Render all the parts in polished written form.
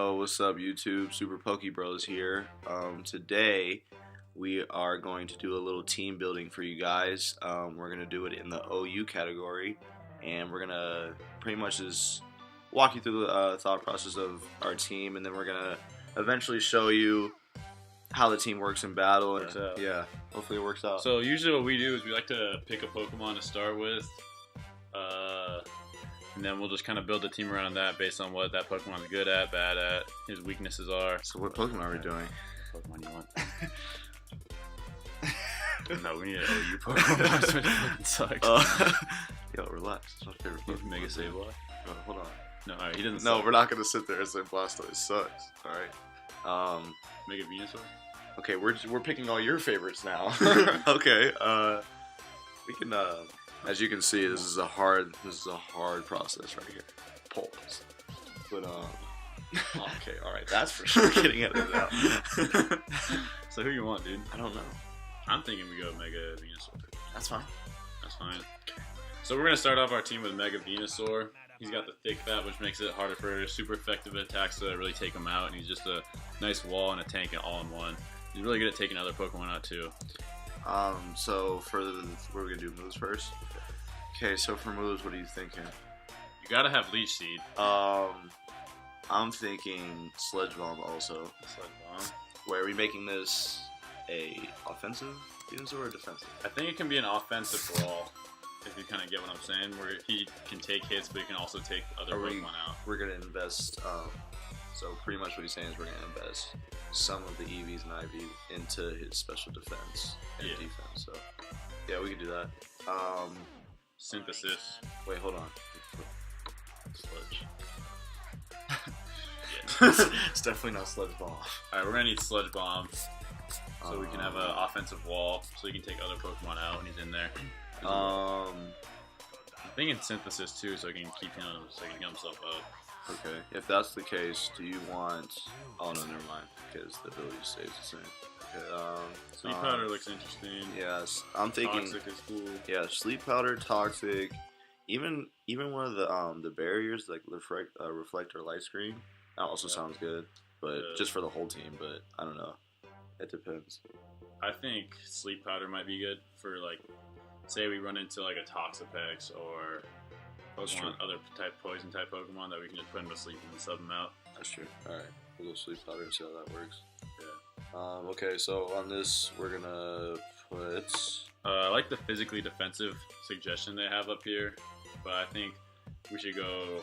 Oh, what's up, YouTube? SuperPokeBros here. Today, we are going to do a little team building for you guys. We're going to do it in the OU category, and we're going to pretty much just walk you through the thought process of our team, and then we're going to eventually show you how the team works in battle. And yeah, hopefully it works out. So usually what we do is we like to pick a Pokemon to start with. And then we'll just kind of build a team around that based on what that Pokemon is good at, bad at, his weaknesses are. So what Pokemon are we doing? What Pokemon you want? No, we need an OU Pokemon. It fucking sucks. Yo, relax. It's my favorite Pokemon. Mega Sableye? Hold on. No, alright, he doesn't No, suck. we're not going to sit there and say Blastoise sucks. Alright. Mega Venusaur? Okay, we're picking all your favorites now. Okay, we can, as you can see, this is a hard process right here. Polls. But, okay, alright, that's for sure getting edited out. So who you want, dude? I don't know. I'm thinking we go Mega Venusaur. That's fine. That's fine. So we're going to start off our team with Mega Venusaur. He's got the thick fat, which makes it harder for super effective attacks to really take him out, and he's just a nice wall and a tank all in one. He's really good at taking other Pokemon out too. So for we're gonna do moves first. Okay, so for moves, what are you thinking? You gotta have Leech Seed. I'm thinking Sledge Bomb also. Sledge Bomb. Wait, are we making this a offensive Venusaur or defensive? I think it can be an offensive brawl, if you kind of get what I'm saying, where he can take hits, but he can also take other Pokemon out. We're gonna invest. So pretty much what he's saying is we're gonna invest some of the EVs and IVs into his special defense and defense. So yeah, we can do that. Synthesis. Wait, hold on. Sludge. It's definitely not Sludge Bomb. Alright, we're gonna need Sludge Bomb, so we can have an offensive wall, so he can take other Pokemon out when he's in there. I'm thinking Synthesis too, so he can keep him, so he can get himself up. Okay, if that's the case, do you want... Oh no, never mind, because the ability stays the same. Okay, Sleep Powder looks interesting. Yes, I'm thinking... Toxic is cool. Yeah, Sleep Powder, Toxic, even one of the barriers, like Reflector Light Screen, that also sounds good, but just for the whole team, but I don't know. It depends. I think Sleep Powder might be good for, like, say we run into, like, a Toxapex or... Pokemon, other poison type Pokemon that we can just put into sleep and sub them out. That's true. Alright, we'll go Sleep Powder and see how that works. Yeah. Okay, so on this, we're gonna put... I like the physically defensive suggestion they have up here, but I think we should go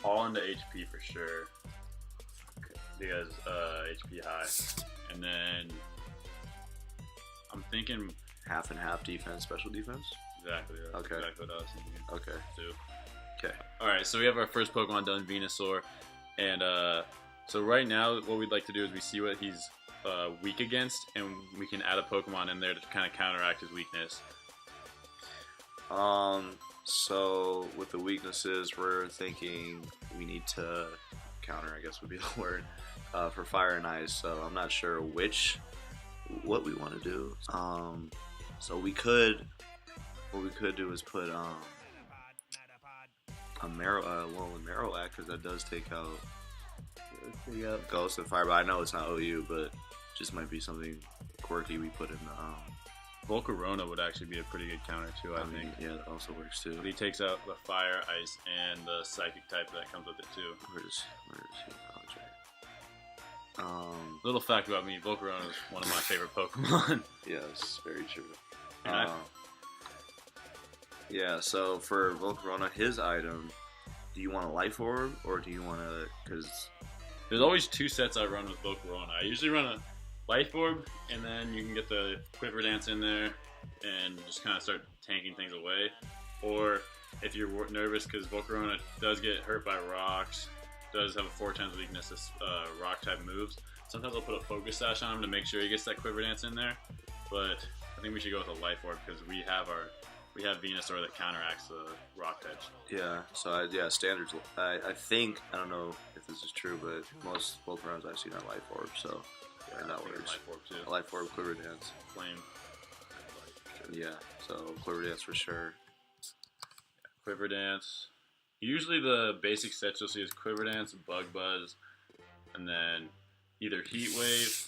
all into HP for sure. Because HP high. And then I'm thinking... Half and half defense, special defense? Exactly. That's exactly what I was thinking. Okay. Too. Okay. Alright, so we have our first Pokemon done, Venusaur. And so right now, what we'd like to do is we see what he's weak against, and we can add a Pokemon in there to kind of counteract his weakness. So with the weaknesses, we're thinking we need to counter, I guess would be the word, for Fire and Ice. So I'm not sure what we want to do. So what we could do is put a Marowak, because that does take out Ghost and Fire, but I know it's not OU, but just might be something quirky we put in the Volcarona would actually be a pretty good counter too, I think. Yeah, that also works too. But he takes out the Fire, Ice, and the Psychic type that comes with it too. Where is he? Little fact about me, Volcarona is one of my favorite Pokemon. Yes, very true. And yeah, so for Volcarona, his item, do you want a Life Orb, or do you want to, because... There's always two sets I run with Volcarona. I usually run a Life Orb, and then you can get the Quiver Dance in there, and just kind of start tanking things away. Or, if you're nervous, because Volcarona does get hurt by rocks, does have a 4 times weakness to rock type moves, sometimes I'll put a Focus Sash on him to make sure he gets that Quiver Dance in there. But I think we should go with a Life Orb, because we have Venusaur that counteracts the rock types. Yeah, so standards. I think, I don't know if this is true, but most Volcaronas I've seen are Life Orb, so yeah, that works. Life Orb too. Life Orb, Quiver Dance. Flame. Yeah, so Quiver Dance for sure. Quiver Dance. Usually the basic sets you'll see is Quiver Dance, Bug Buzz, and then either Heat Wave.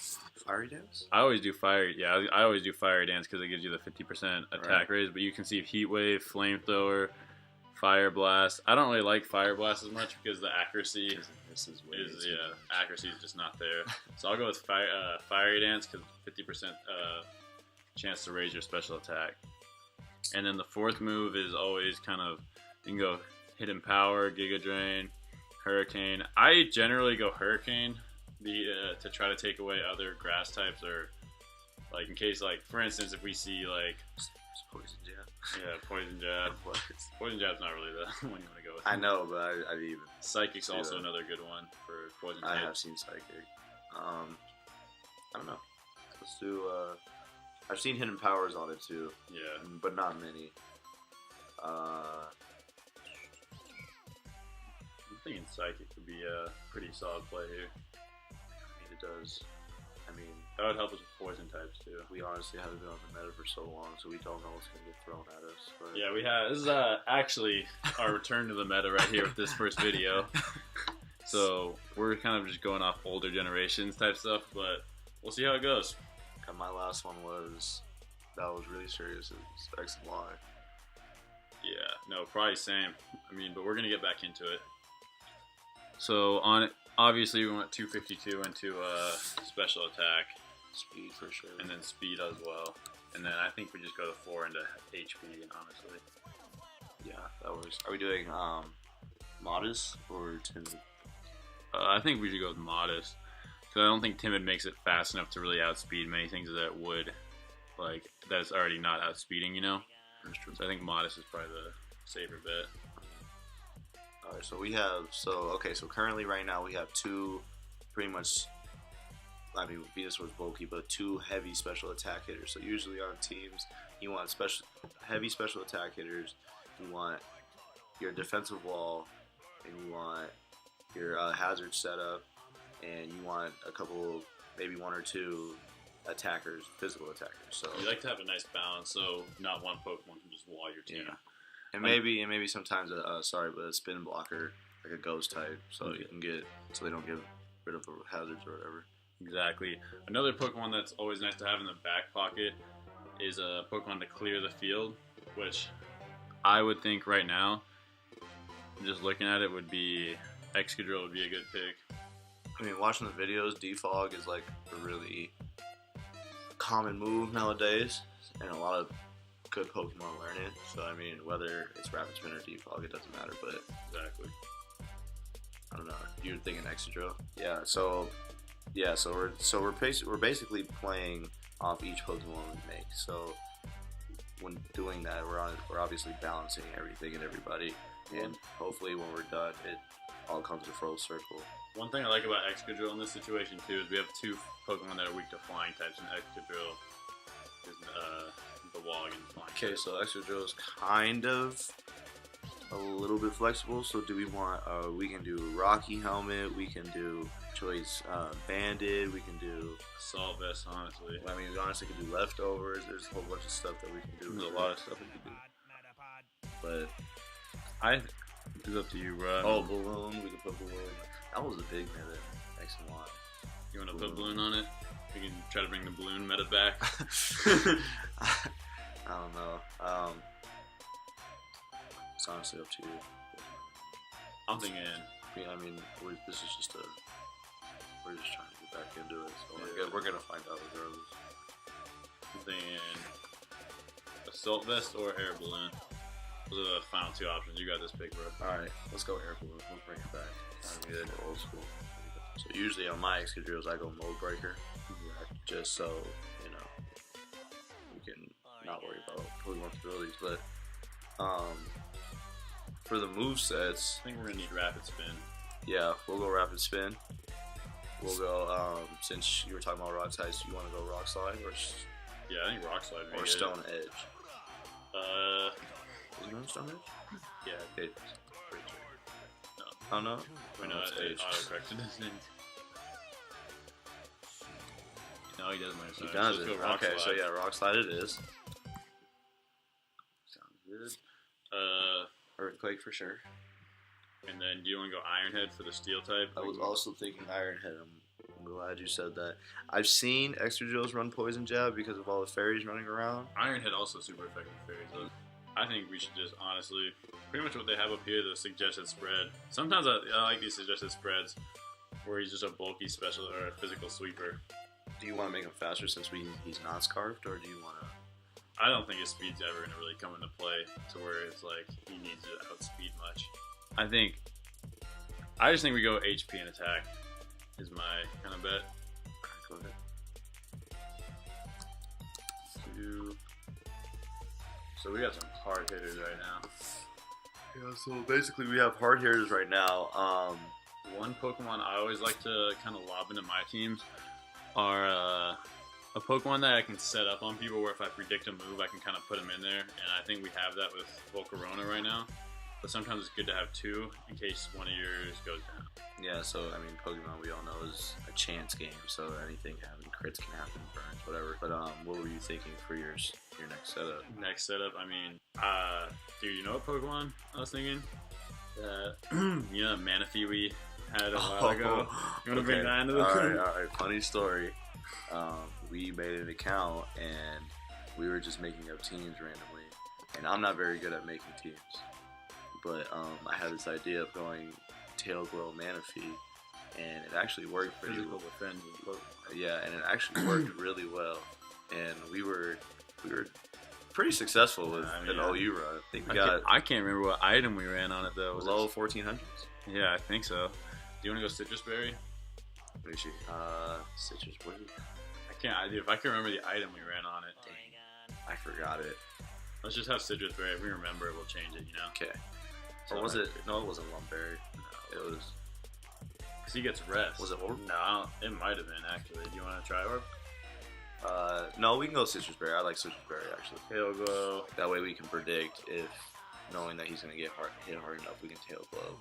Fiery Dance? I always do Fire. Yeah, I always do Fiery Dance because it gives you the 50% attack raise. But you can see Heat Wave, Flamethrower, Fire Blast. I don't really like Fire Blast as much because the accuracy accuracy is just not there. So I'll go with Fiery Dance because 50% chance to raise your special attack. And then the fourth move is always kind of, you can go Hidden Power, Giga Drain, Hurricane. I generally go Hurricane to try to take away other grass types, or like in case, like for instance, if we see like Poison Jab. Yeah, Poison Jab. Poison Jab's not really the one you want to go with. I know, but I've even Psychic's also another good one for Poison Jab. I have seen Psychic. I don't know. Let's do. I've seen Hidden Powers on it too. Yeah, but not many. I'm thinking Psychic would be a pretty solid play here. I mean, it does. I mean, that would help us with poison types too. We honestly haven't been on the meta for so long, so we don't know what's going to get thrown at us. But yeah, we have. This is actually our return to the meta right here with this first video. So we're kind of just going off older generations type stuff, but we'll see how it goes. And my last one was really serious. It was X and Y. Yeah, no, probably same. I mean, but we're gonna get back into it. So on it, obviously we went 252 into special attack, speed for sure, and then speed as well. And then I think we just go to 4 into HP. Honestly, yeah, that works. Are we doing modest or timid? I think we should go with modest, because I don't think timid makes it fast enough to really outspeed many things that it would, like that's already not outspeeding, you know. That's true. So I think modest is probably the safer bet. Alright, so we have, so currently right now we have two, pretty much, I mean, Venus was bulky, but two heavy special attack hitters. So usually on teams, you want heavy special attack hitters, you want your defensive wall, and you want your hazard setup, and you want a couple, maybe one or two attackers, physical attackers. So you like to have a nice balance, so not one Pokemon can just wall your team. Yeah. And maybe sometimes a spin blocker, like a ghost type, so you can get, so they don't get rid of the hazards or whatever. Exactly. Another Pokemon that's always nice to have in the back pocket is a Pokemon to clear the field, which I would think right now, just looking at it, would be Excadrill would be a good pick. I mean, watching the videos, Defog is like a really common move nowadays, and a lot of good Pokemon learn it. So I mean, whether it's Rapid Spin or Defog, it doesn't matter. But exactly, I don't know. You're thinking Excadrill? Yeah. So we're basically playing off each Pokemon we make. So when doing that, we're obviously balancing everything and everybody, and hopefully when we're done, it all comes to full circle. One thing I like about Excadrill in this situation too is we have two Pokemon that are weak to flying types, and Excadrill is the wall against flying. Okay, so Excadrill is kind of a little bit flexible. So do we want? We can do Rocky Helmet. We can do Choice Banded. We can do Assault Vest. Honestly, I mean, we honestly can do Leftovers. There's a whole bunch of stuff that we can do. There's a lot of stuff we can do. But it's up to you, bro. Oh, Balloon. We can put Balloon. That was a big meta. X and Y. You want to put Balloon on it? We can try to bring the Balloon meta back. I don't know. It's honestly up to you. I'm thinking. Yeah, I mean, we're just trying to get back into it. So yeah. we're gonna find out regardless. I'm thinking Assault Vest or Air Balloon. Those are the final two options. You got this pick, bro. Alright, let's go Air Balloon. We'll bring it back. I'm good. Old school. So usually on my Excadrills, I go Mode Breaker. Just so, you know, we can not worry about Pokemon's abilities. But, for the movesets, I think we're going to need Rapid Spin. Yeah, we'll go Rapid Spin. We'll go, since you were talking about Rock Types, you want to go Rock Slide or... Yeah, I think Rock Slide. Or Stone Edge. Is he going Stone Edge? Yeah. Okay. No. Oh, no? Wait, no, it auto-corrected his name. No, he doesn't like He does it. Okay, so yeah, Rock Slide it is. Sounds good. Earthquake for sure. And then do you want to go Iron Head for the Steel type? I was also thinking Iron Head. I'm glad you said that. I've seen Extra run Poison Jab because of all the fairies running around. Iron Head also super effective with fairies though. I think we should just honestly, pretty much what they have up here, the suggested spread. Sometimes I like these suggested spreads where he's just a bulky special or a physical sweeper. Do you want to make him faster since he's not scarfed, or do you want to? I don't think his speed's ever going to really come into play to where it's like he needs to outspeed much. I just think we go HP and attack is my kind of bet. Go ahead. 2. So we got some hard hitters right now. Yeah, so basically we have hard hitters right now. One Pokemon I always like to kind of lob into my teams are a Pokemon that I can set up on people where if I predict a move, I can kind of put them in there. And I think we have that with Volcarona right now. But sometimes it's good to have 2 in case one of yours goes down. Yeah, so I mean, Pokemon we all know is a chance game, so anything can happen. Crits can happen, burns, whatever. But what were you thinking for your next setup? Next setup, I mean, dude, you know what Pokemon I was thinking? You know, Manaphy we had a while ago. You want to bring that into the All right. Funny story. We made an account and we were just making up teams randomly. And I'm not very good at making teams, but I had this idea of going Tail Glow Manaphy, and it actually worked pretty physical well. defense. Yeah, and it actually worked really well. And we were pretty successful with an OU run. I think we got. I can't remember what item we ran on it though. Was low 1400s? Yeah, I think so. Do you want to go Citrus Berry? Let me see. Citrus Berry. If I can remember the item we ran on it. Dang, I forgot it. Let's just have Citrus Berry. If we remember it, we'll change it, you know? Okay. So or was it? No, it wasn't Lumberry. No, it was. Because he gets rest. Was it Orb? No, it might have been, actually. Do you want to try Orb? No, we can go Citrus Berry. I like Citrus Berry, actually. Tail Glow. That way we can predict if, knowing that he's going to get hit hard enough, we can Tail Glow,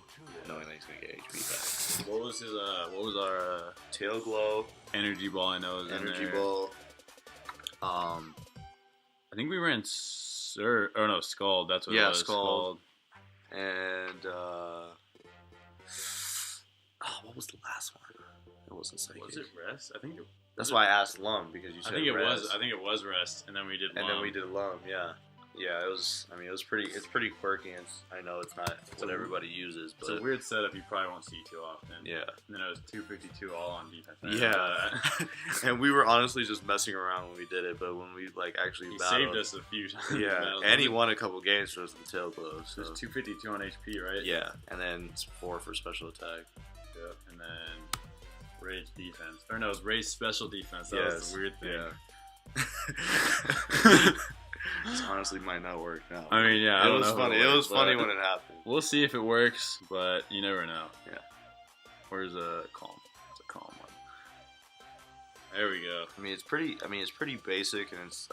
knowing that he's going to get HP back. What was our Tail Glow? Energy Ball, I know, is Energy in there. Ball. I think we ran Scald. That's what it was. Scald. And, what was the last one? It wasn't Psychic. Was it Rest? I think it That's why I asked Lum, because you said I think it Rest. was Rest, and then we did Lum. And then we did Lum, yeah. Yeah, it was. I mean, it's pretty quirky. And I know it's not what everybody uses, but it's a weird setup you probably won't see too often. Yeah. And then it was 252 all on defense. Yeah. And we were honestly just messing around when we did it, but when we actually he battled, saved us a few times. Yeah, and he won a couple games for us in Tail Glow. So. It was 252 on HP, right? Yeah, and then it's 4 for special attack. Yep. And then Rage defense. Or no, it was Rage special defense. That was the weird thing. Yeah. This honestly might not work now. I mean, yeah, it was funny. It was funny when it happened. We'll see if it works, but you never know. Yeah. Where's a calm? It's a calm one. There we go. I mean, it's pretty basic, and it's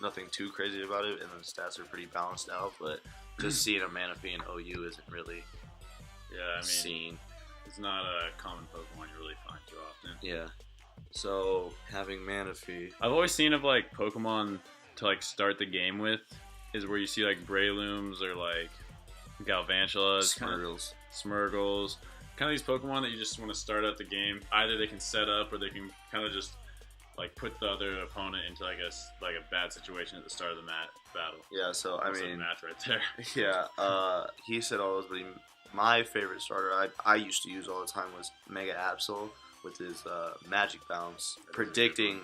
nothing too crazy about it, and the stats are pretty balanced out. But just seeing a Manaphy in OU isn't really seen. It's not a common Pokemon you really find too often. Yeah. So having Manaphy, I've always seen of Pokemon to start the game with is where you see Breilooms or Galvantulas, Smurgles, kind of these Pokemon that you just want to start out the game. Either they can set up or they can kind of just put the other opponent into a bad situation at the start of the battle. Yeah, so That's a match right there. Yeah, he said all those, but my favorite starter I used to use all the time was Mega Absol with his Magic Bounce, predicting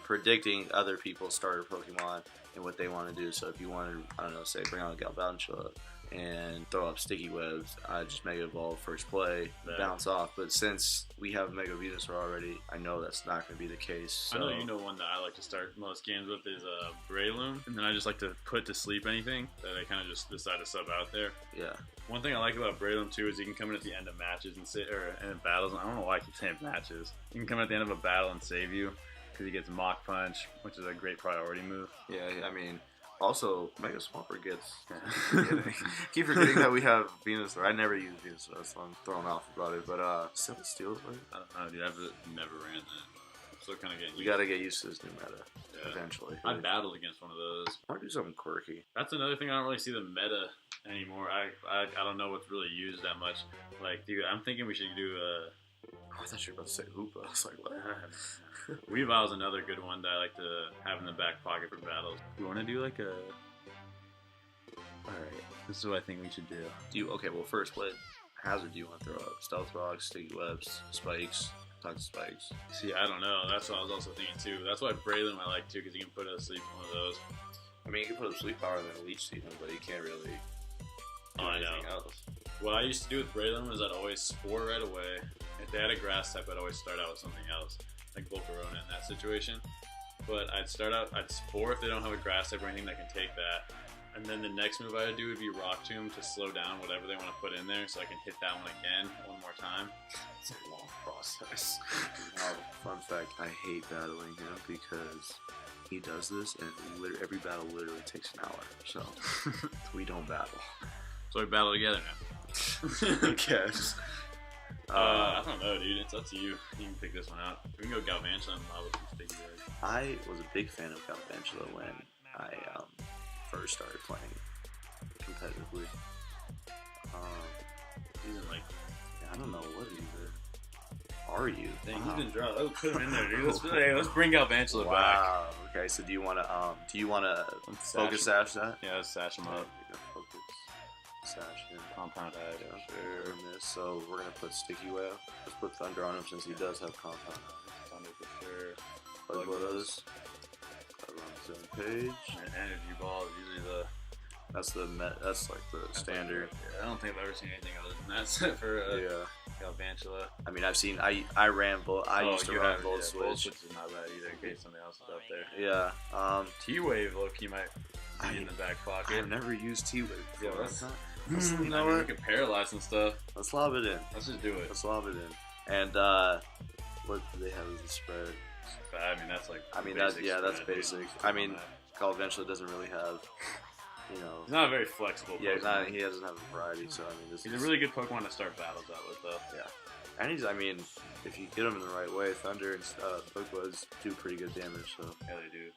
other people's starter Pokemon and what they want to do. So if you want to, I don't know, say bring out a Galvantula and throw up Sticky Webs, I just Mega Evolve first play, bounce off. But since we have Mega Venusaur already, I know that's not going to be the case. So. I know you know one that I like to start most games with is Breloom, and then I just like to put to sleep anything that I kind of just decide to sub out there. Yeah. One thing I like about Breloom too is he can come in at the end of matches and end battles. I don't know why I keep saying matches. He can come at the end of a battle and save you because he gets Mach Punch, which is a great priority move. Yeah, I mean. Also, Mega Swampert gets. Keep forgetting that we have Venusaur. I never use Venusaur, so I'm thrown off about it. But Simple Steel's I don't know, dude. I've never ran that. still kind of getting. We gotta get used to this new meta eventually. I battled against one of those. I want to do something quirky. That's another thing. I don't really see the meta anymore. I don't know what's really used that much. Like, dude, I'm thinking we should do I thought you were about to say Hoopa. I was like, what? Weavile's another good one that I like to have in the back pocket for battles. You want to do like a... Alright, this is what I think we should do. Okay, well, first, what hazard do you want to throw up? Stealth rocks, sticky webs, spikes, toxic spikes? See, I don't know. That's what I was also thinking too. That's why Braylon I like too, because you can put asleep one of those. I mean, you can put a sleep power and then leech seed him, but you can't really do anything else. What I used to do with Braylon was I'd always spore right away. If they had a grass type, I'd always start out with something else, like Volcarona in that situation. But I'd spore if they don't have a grass type or anything that can take that. And then the next move I would do would be Rock Tomb to slow down whatever they want to put in there so I can hit that one again one more time. It's a long process. Fun fact, I hate battling him because he does this and every battle literally takes an hour. So we don't battle. So we battle together now. I guess. I don't know, dude. It's up to you. You can pick this one out. We can go Galvantula and Lava Sticky Red. I was a big fan of Galvantula when I first started playing competitively. Even like, I don't know what either. Are you? Dang, he's been dropped. Oh, put him in there, dude. Let's bring Galvantula back. Wow. Okay, so do you want to focus sash that? Yeah, let's sash him up. Focus sash him. Compound Eye, sure. So we're gonna put Sticky Whale. Let's put Thunder on him since he does have Compound Eye. Thunder for sure. Buzz. On his own page. And Energy Ball is usually that's like the standard. I don't think I've ever seen anything other than that set for Galvantula. I mean, I've seen. I ran Volt. I used to run Volt Switch. Volt Switch is not bad either in case something else is up there. Yeah. T-Wave look, you might be in the back pocket. I've never used T-Wave before. You know what? We can paralyze some stuff. Let's lob it in. Let's just do it. Let's lob it in. And what do they have as a spread? I mean, that's like. That's basic. I mean, Galvantula doesn't really have. He's not a very flexible Pokemon. He doesn't have a variety, so I mean, he's a really good Pokemon to start battles out with, though. Yeah, and if you get him in the right way, Thunder and Pokebuzz do pretty good damage. So yeah, they do.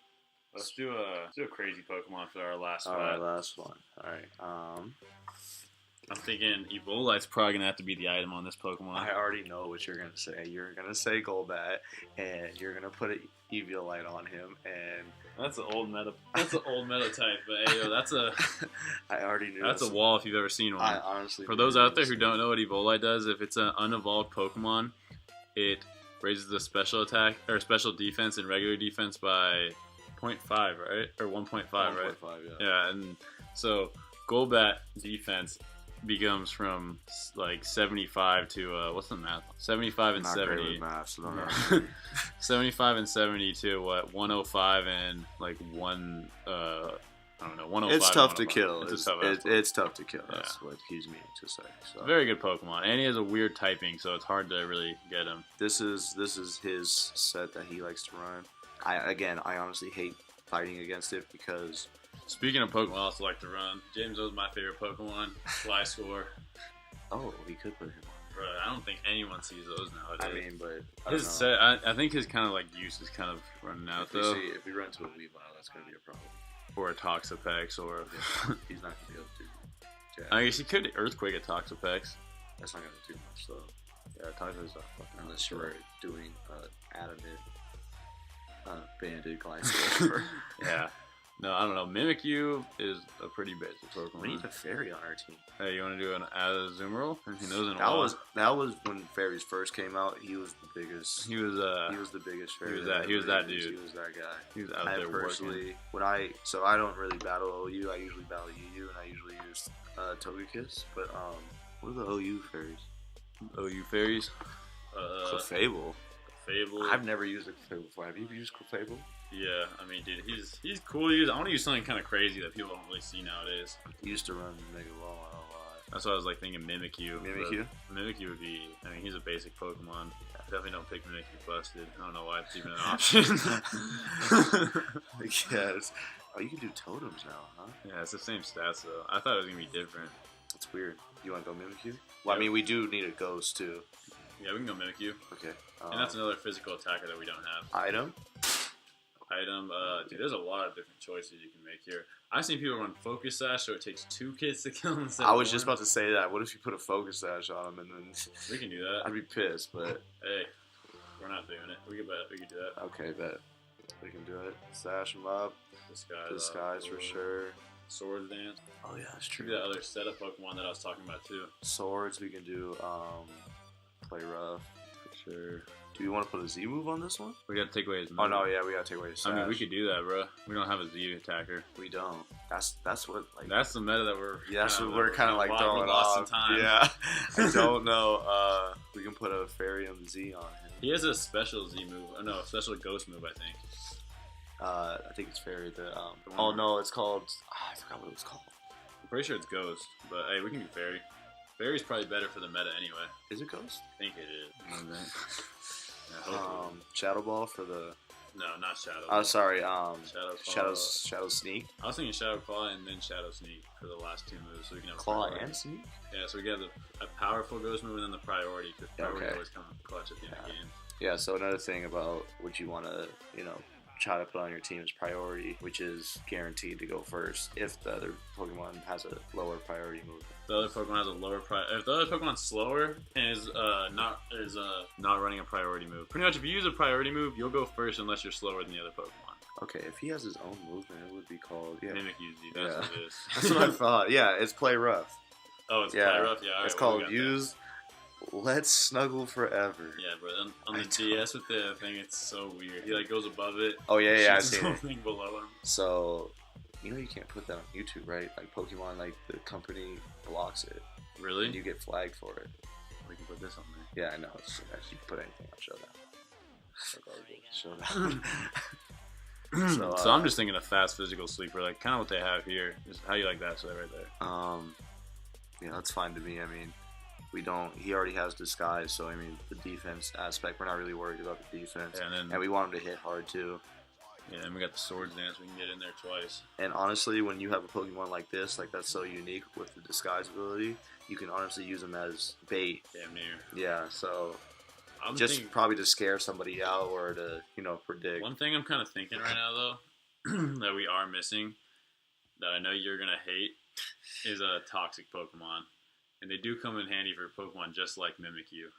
Let's do a crazy Pokemon for our last one. Our last one. All right. I'm thinking Evolite's probably gonna have to be the item on this Pokemon. I already know what you're gonna say. You're gonna say Golbat, and you're gonna put an Eviolite on him, and that's an old meta. That's an old meta type, but hey, that's a. I already knew. That's a wall if you've ever seen one. I honestly. For those out there who don't know what Evolite does, if it's an unevolved Pokemon, it raises the special attack or special defense and regular defense by 0.5, right? Or 1.5, right? 1.5, yeah. Yeah, and so Golbat defense becomes from like 75 to what's the math? 75 and Not 70. Great with math, so don't know. 75 and 70 to what? 105 and like I don't know. 105. It's tough to kill. It's tough to kill. That's what he's meaning to say. So. Very good Pokemon, and he has a weird typing, so it's hard to really get him. This is his set that he likes to run. I honestly hate fighting against it because. Speaking of Pokemon I also like to run, James was my favorite Pokemon, Fly Score. Oh, we could put him on. Bro, I don't think anyone sees those nowadays. I mean, but his set, I think his kind of like use is kind of running out though. If we run into a Weavile, that's gonna be a problem. Or a Toxapex, or he's not gonna be able to. Yeah. I guess he could Earthquake a Toxapex. That's not gonna do much though. Yeah, Toxapex is fucking. Unless you were doing adamant banded Glycerin. Yeah. No, I don't know. Mimikyu is a pretty basic Pokemon. We need a fairy on our team. Hey, you want to do an Azumarill? He knows in that was when fairies first came out. He was the biggest. He was the biggest fairy. He was that dude. He was that guy. He was out there personally, working. I don't really battle OU. I usually battle UU, and I usually use Togekiss. But what are the OU fairies? OU fairies? Clefable. Clefable. I've never used a Clefable before. Have you used Clefable? Yeah, I mean, dude, he's cool. I want to use something kind of crazy that people don't really see nowadays. He used to run Mega Ball a lot. That's why I was like thinking Mimikyu. Mimikyu? Mimikyu would be. I mean, he's a basic Pokemon. Definitely don't pick Mimikyu busted. I don't know why it's even an option. Yes. Oh, you can do totems now, huh? Yeah, it's the same stats though. I thought it was gonna be different. That's weird. You want to go Mimikyu? Well, I mean, we do need a ghost too. Yeah, we can go Mimikyu. Okay. And that's another physical attacker that we don't have. Item. Dude, there's a lot of different choices you can make here. I've seen people run Focus Sash, so it takes 2 kids to kill him. I was just about to say that. What if you put a Focus Sash on him and then? We can do that. I'd be pissed, but hey, we're not doing it. We can do that. Okay, bet. We can do it. Sash him up. Disguise for sure. Swords Dance. Oh yeah, that's We true. can do that other setup Pokemon that I was talking about too. Swords. We can do play rough For sure. Do you want to put a Z move on this one? We gotta take away his move. Oh no, yeah, we gotta take away his Sash. I mean, we could do that, bro. We don't have a Z attacker. We don't. That's what like. That's the meta that we're. Yeah, that's what we're kind of like throwing lost off. in time. Yeah, I don't know. We can put a Fairyum Z on him. He has a special Z move. Oh no, a special Ghost move, I think. I think it's Fairy. Oh no, it's called. I forgot what it was called. I'm pretty sure it's Ghost, but hey, we can do Fairy. Fairy's probably better for the meta anyway. Is it Ghost? I think it is. Yeah, Shadow Ball for the. No, not Shadow. Oh, sorry. Shadow Sneak. I was thinking Shadow Claw and then Shadow Sneak for the last 2 moves, so we can have Claw priority. and Sneak. Yeah, so we get a powerful Ghost move and then the priority. Because priority always comes clutch at the end of the game. Yeah. So another thing about what you want to, try to put on your team is priority, which is guaranteed to go first if the other Pokemon has a lower priority move. The other Pokemon has a lower priority. If the other Pokemon's slower and is not running a priority move, pretty much if you use a priority move, you'll go first unless you're slower than the other Pokemon. Okay, if he has his own movement, it would be called Mimikyu Z. That's what it is. That's what I thought. Yeah, it's play rough. Oh, it's play rough. Yeah, it's called use. Let's snuggle forever. Yeah, bro. On the DS with the thing, it's so weird. He like goes above it. Oh yeah, I see it. Thing below him. So, you can't put that on YouTube, right? Like Pokemon, like the company blocks it. Really? And you get flagged for it. We can put this on there. Yeah, I know. You can put anything on Showdown. So I'm just thinking of fast physical sleeper, like kind of what they have here. Is how you like that so right there. Yeah, that's fine to me. I mean, he already has disguise, so I mean the defense aspect, we're not really worried about the defense. Yeah, and we want him to hit hard too. Yeah, and we got the Swords Dance, we can get in there twice. And honestly, when you have a Pokemon like this, like that's so unique with the disguise ability, you can honestly use them as bait. Damn near. Yeah, so I'm just thinking, probably to scare somebody out or to, predict. One thing I'm kind of thinking right now, though, that we are missing, that I know you're going to hate, is a Toxic Pokemon. And they do come in handy for Pokemon just like Mimikyu.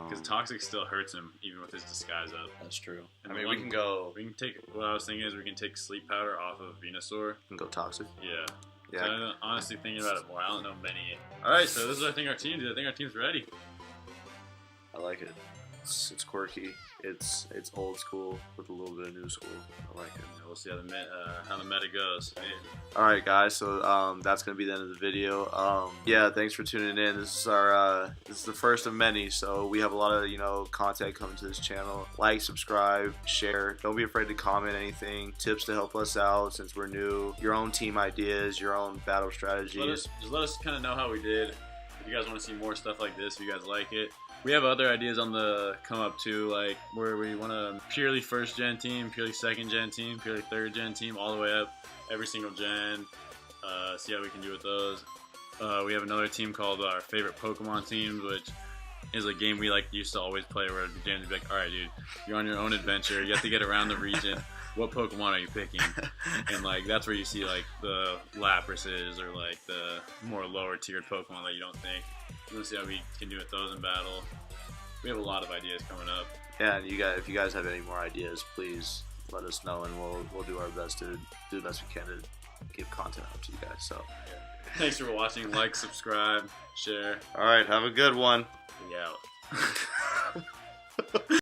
Because Toxic still hurts him, even with his disguise up. That's true. And I mean, we can go... What I was thinking is we can take Sleep Powder off of Venusaur. We can go Toxic? Yeah. Yeah. So I'm honestly thinking about it more. I don't know many. Alright, so this is what I think our team did. I think our team's ready. I like it. It's quirky. It's old school with a little bit of new school. I like it. Yeah, we'll see how the meta goes. All right, guys. So that's gonna be the end of the video. Yeah, thanks for tuning in. This is the first of many. So we have a lot of content coming to this channel. Like, subscribe, share. Don't be afraid to comment anything. Tips to help us out since we're new. Your own team ideas, your own battle strategies. Just let us kind of know how we did. If you guys want to see more stuff like this, if you guys like it. We have other ideas on the come up too, like where we want a purely first gen team, purely second gen team, purely third gen team, all the way up, every single gen. See how we can do with those. We have another team called our favorite Pokemon teams, which is a game we used to always play where James would be like, all right, dude, you're on your own adventure. You have to get around the region. What Pokemon are you picking? And that's where you see the Laprases or the more lower tiered Pokemon that you don't think. We'll see how we can do with those in battle. We have a lot of ideas coming up. Yeah, and if you guys have any more ideas, please let us know, and we'll do our best to do the best we can to give content out to you guys. So, thanks for watching. Like, subscribe, share. All right, have a good one. We out.